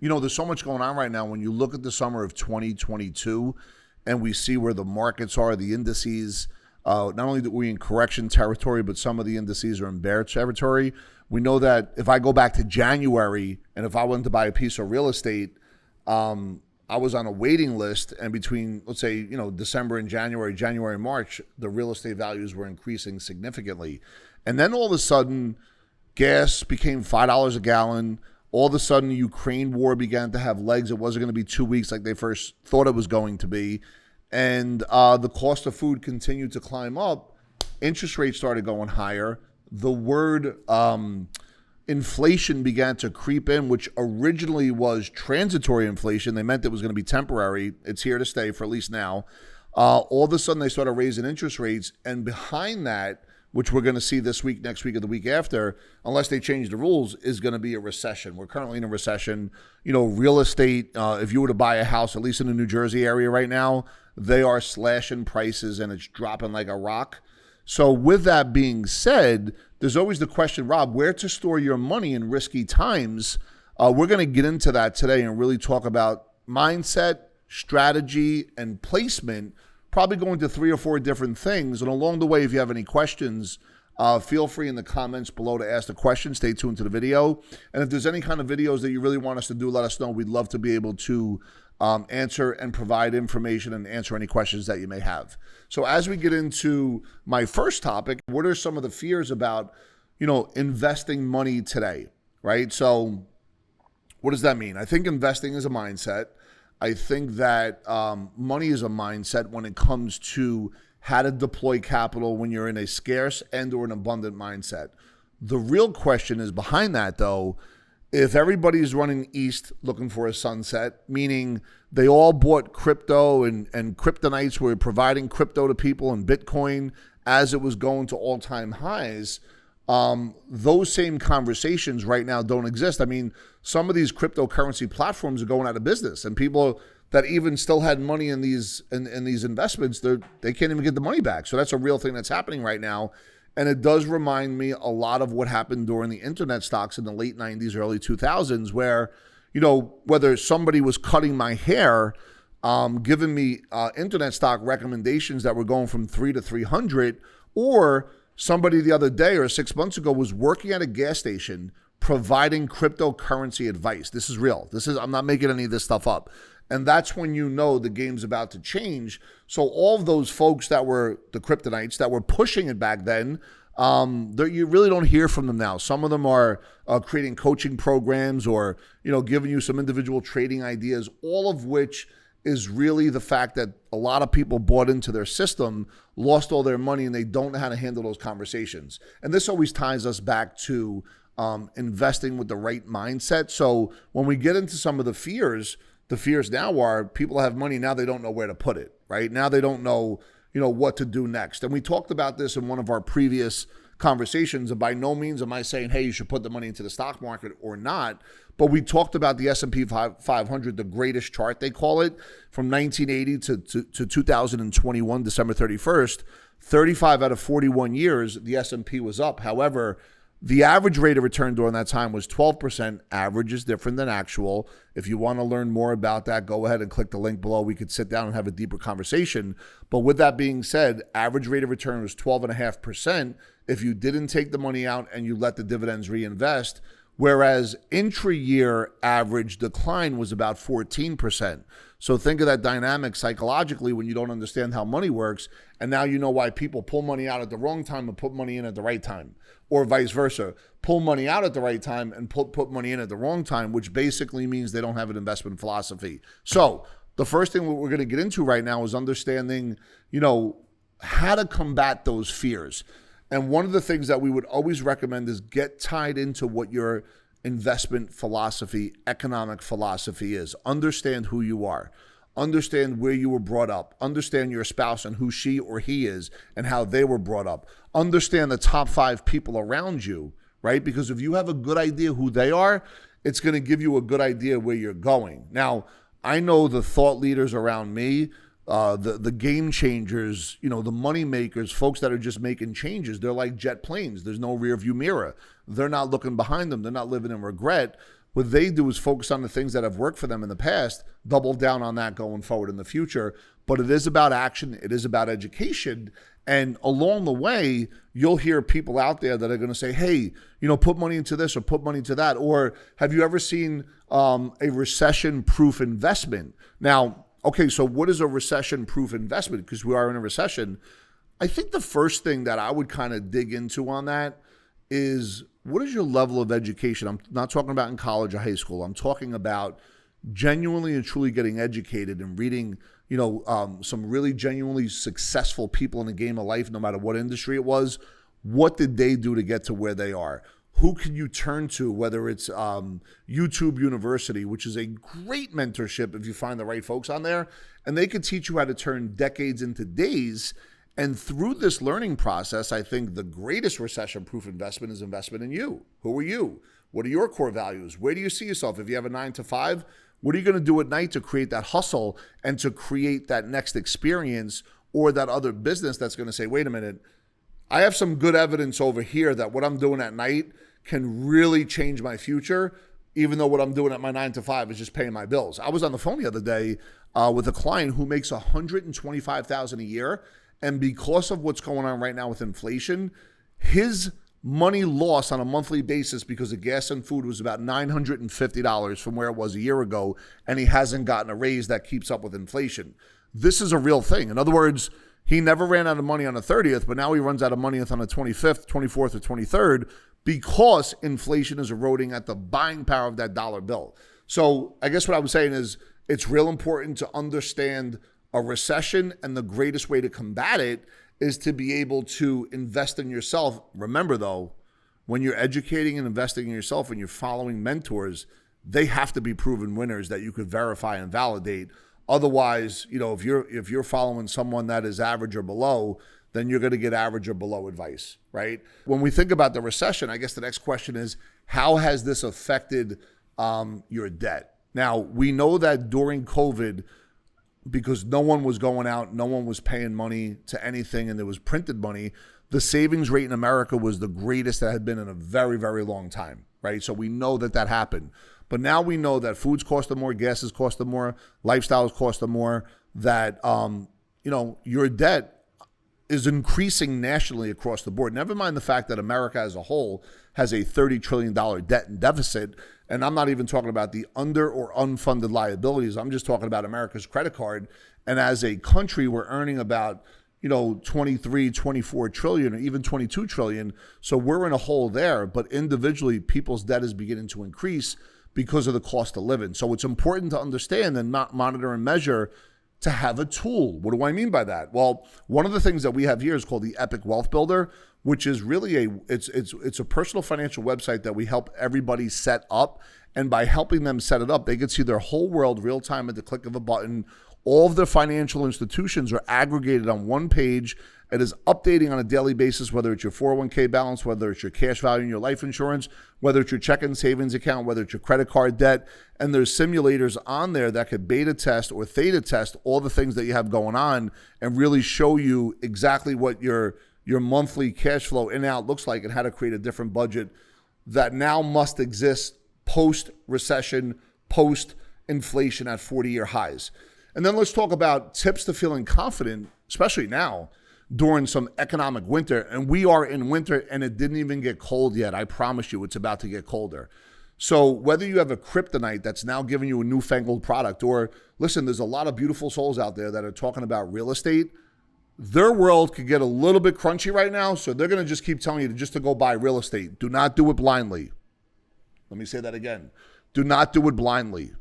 there's so much going on right now. When you look at the summer of 2022 and we see where the markets are, the indices, not only that we're in correction territory, but some of the indices are in bear territory. We know that if I go back to January and if I wanted to buy a piece of real estate, I was on a waiting list, and between, let's say, December and January and March, the real estate values were increasing significantly. And then all of a sudden, gas became $5 a gallon. All of a sudden, the Ukraine war began to have legs. It wasn't going to be 2 weeks like they first thought it was going to be. And the cost of food continued to climb up. Interest rates started going higher. The word inflation began to creep in, which originally was transitory inflation. They meant it was going to be temporary. It's here to stay for at least now. All of a sudden, they started raising interest rates. And behind that, which we're going to see this week, next week, or the week after, unless they change the rules, is going to be a recession. We're currently in a recession. Real estate, if you were to buy a house, at least in the New Jersey area right now, they are slashing prices and it's dropping like a rock. So with that being said, there's always the question, Rob, where to store your money in risky times. We're going to get into that today and really talk about mindset, strategy, and placement, probably going to 3 or 4 different things. And along the way, if you have any questions, feel free in the comments below to ask the question. Stay tuned to the video. And if there's any kind of videos that you really want us to do, let us know. We'd love to be able to answer and provide information and answer any questions that you may have. So as we get into my first topic, what are some of the fears about, investing money today, right? So what does that mean? I think investing is a mindset. I think that money is a mindset when it comes to how to deploy capital when you're in a scarce and or an abundant mindset. The real question is behind that, though. If everybody's running east looking for a sunset, meaning they all bought crypto and kryptonites were providing crypto to people and Bitcoin as it was going to all-time highs, those same conversations right now don't exist. I mean, some of these cryptocurrency platforms are going out of business, and people that even still had money in these investments, they can't even get the money back. So that's a real thing that's happening right now. And it does remind me a lot of what happened during the internet stocks in the late 90s, early 2000s, where, whether somebody was cutting my hair, giving me internet stock recommendations that were going from 3 to 300, or somebody the other day or 6 months ago was working at a gas station providing cryptocurrency advice. This is real. I'm not making any of this stuff up. And that's when the game's about to change. So all of those folks that were the kryptonites that were pushing it back then, you really don't hear from them now. Some of them are creating coaching programs or, giving you some individual trading ideas, all of which is really the fact that a lot of people bought into their system, lost all their money, and they don't know how to handle those conversations. And this always ties us back to investing with the right mindset. So when we get into some of the fears now are people have money, now they don't know where to put it, right? Now they don't know, what to do next. And we talked about this in one of our previous conversations, and by no means am I saying, hey, you should put the money into the stock market or not, but we talked about the S&P 500, the greatest chart, they call it, from 1980 to 2021, December 31st, 35 out of 41 years, the S&P was up. However, the average rate of return during that time was 12%. Average is different than actual. If you want to learn more about that, go ahead and click the link below. We could sit down and have a deeper conversation. But with that being said, average rate of return was 12.5% if you didn't take the money out and you let the dividends reinvest, whereas intra-year average decline was about 14%. So think of that dynamic psychologically when you don't understand how money works, and now you know why people pull money out at the wrong time and put money in at the right time, or vice versa. Pull money out at the right time and put money in at the wrong time, which basically means they don't have an investment philosophy. So the first thing we're going to get into right now is understanding, how to combat those fears. And one of the things that we would always recommend is get tied into what your investment philosophy, economic philosophy is. Understand who you are. Understand where you were brought up. Understand your spouse and who she or he is and how they were brought up. Understand the top 5 people around you, right? Because if you have a good idea who they are, it's going to give you a good idea where you're going. Now, I know the thought leaders around me, the game changers, the money makers, folks that are just making changes. They're like jet planes. There's no rear view mirror. They're not looking behind them. They're not living in regret. What they do is focus on the things that have worked for them in the past, double down on that going forward in the future. But it is about action. It is about education. And along the way, you'll hear people out there that are going to say, hey, put money into this or put money into that. Or have you ever seen a recession-proof investment? Now, okay, so what is a recession-proof investment? Because we are in a recession. I think the first thing that I would kind of dig into on that is, what is your level of education? I'm not talking about in college or high school. I'm talking about genuinely and truly getting educated and reading, some really genuinely successful people in the game of life, no matter what industry it was. What did they do to get to where they are? Who can you turn to, whether it's YouTube University, which is a great mentorship if you find the right folks on there, and they could teach you how to turn decades into days. And through this learning process, I think the greatest recession-proof investment is investment in you. Who are you? What are your core values? Where do you see yourself? If you have a 9 to 5, what are you going to do at night to create that hustle and to create that next experience or that other business that's going to say, wait a minute, I have some good evidence over here that what I'm doing at night can really change my future, even though what I'm doing at my 9 to 5 is just paying my bills. I was on the phone the other day with a client who makes $125,000 a year. And because of what's going on right now with inflation, his money loss on a monthly basis because of gas and food was about $950 from where it was a year ago, and he hasn't gotten a raise that keeps up with inflation. This is a real thing. In other words, he never ran out of money on the 30th, but now he runs out of money on the 25th, 24th, or 23rd because inflation is eroding at the buying power of that dollar bill. So I guess what I was saying is it's real important to understand a recession, and the greatest way to combat it is to be able to invest in yourself. Remember, though, when you're educating and investing in yourself and you're following mentors, they have to be proven winners that you could verify and validate. Otherwise, if you're following someone that is average or below, then you're going to get average or below advice, right? When we think about the recession, I guess the next question is, how has this affected your debt? Now, we know that during COVID, because no one was going out, no one was paying money to anything, and there was printed money, the savings rate in America was the greatest that had been in a very, very long time, right? So we know that happened. But now we know that foods cost them more, gases cost them more, lifestyles cost them more, that your debt is increasing nationally across the board. Never mind the fact that America as a whole has a $30 trillion debt and deficit. And I'm not even talking about the under or unfunded liabilities. I'm just talking about America's credit card. And as a country, we're earning about, 23, 24 trillion, or even 22 trillion. So we're in a hole there. But individually, people's debt is beginning to increase because of the cost of living. So it's important to understand and not monitor and measure to have a tool. What do I mean by that? Well, one of the things that we have here is called the Epic Wealth Builder, which is really it's a personal financial website that we help everybody set up. And by helping them set it up, they can see their whole world real time at the click of a button. All of the financial institutions are aggregated on one page. It is updating on a daily basis, whether it's your 401k balance, whether it's your cash value in your life insurance, whether it's your checking savings account, whether it's your credit card debt. And there's simulators on there that could beta test or theta test all the things that you have going on and really show you exactly what your monthly cash flow in and out looks like and how to create a different budget that now must exist post-recession, post-inflation at 40-year highs. And then let's talk about tips to feeling confident, especially now, during some economic winter. And we are in winter and it didn't even get cold yet. I promise you it's about to get colder. So whether you have a kryptonite that's now giving you a newfangled product, or listen, there's a lot of beautiful souls out there that are talking about real estate. Their world could get a little bit crunchy right now. So they're going to just keep telling you to go buy real estate. Do not do it blindly. Let me say that again. Do not do it blindly.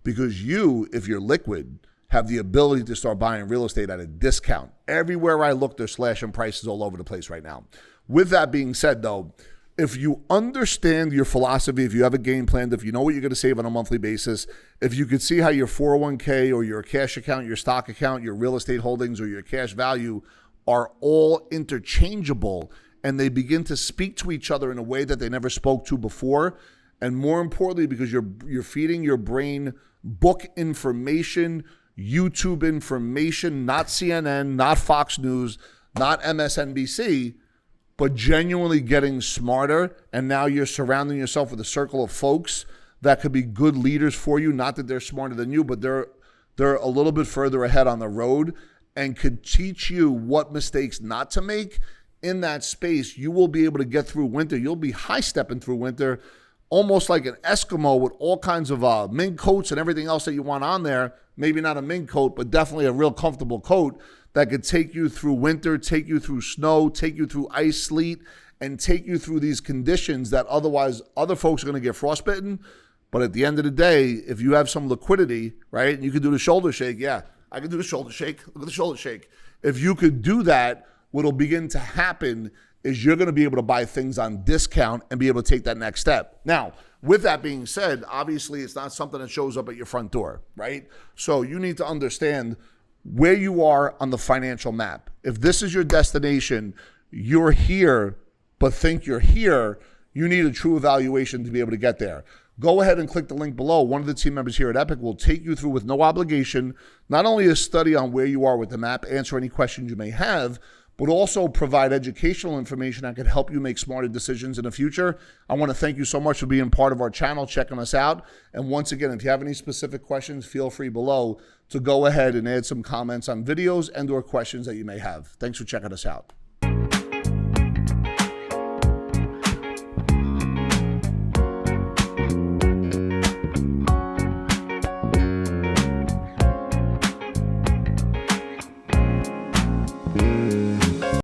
Because you, if you're liquid, have the ability to start buying real estate at a discount. Everywhere I look, they're slashing prices all over the place right now. With that being said, though, if you understand your philosophy, if you have a game plan, if you know what you're going to save on a monthly basis, if you could see how your 401k or your cash account, your stock account, your real estate holdings, or your cash value are all interchangeable and they begin to speak to each other in a way that they never spoke to before, and more importantly, because you're feeding your brain book information, YouTube information, not CNN, not Fox News, not MSNBC, but genuinely getting smarter. And now you're surrounding yourself with a circle of folks that could be good leaders for you. Not that they're smarter than you, but they're a little bit further ahead on the road and could teach you what mistakes not to make. In that space, you will be able to get through winter. You'll be high stepping through winter, almost like an Eskimo with all kinds of mink coats and everything else that you want on there. Maybe not a mink coat, but definitely a real comfortable coat that could take you through winter, take you through snow, take you through ice, sleet, and take you through these conditions that otherwise other folks are going to get frostbitten. But at the end of the day, if you have some liquidity, right, and you can do the shoulder shake, yeah, I can do the shoulder shake. Look at the shoulder shake. If you could do that, what'll begin to happen is you're going to be able to buy things on discount and be able to take that next step. Now, with that being said, obviously it's not something that shows up at your front door, right? So you need to understand where you are on the financial map. If this is your destination, you're here, but think you're here, you need a true evaluation to be able to get there. Go ahead and click the link below. One of the team members here at Epic will take you through with no obligation, not only a study on where you are with the map, answer any questions you may have, but also provide educational information that can help you make smarter decisions in the future. I want to thank you so much for being part of our channel, checking us out. And once again, if you have any specific questions, feel free below to go ahead and add some comments on videos and or questions that you may have. Thanks for checking us out.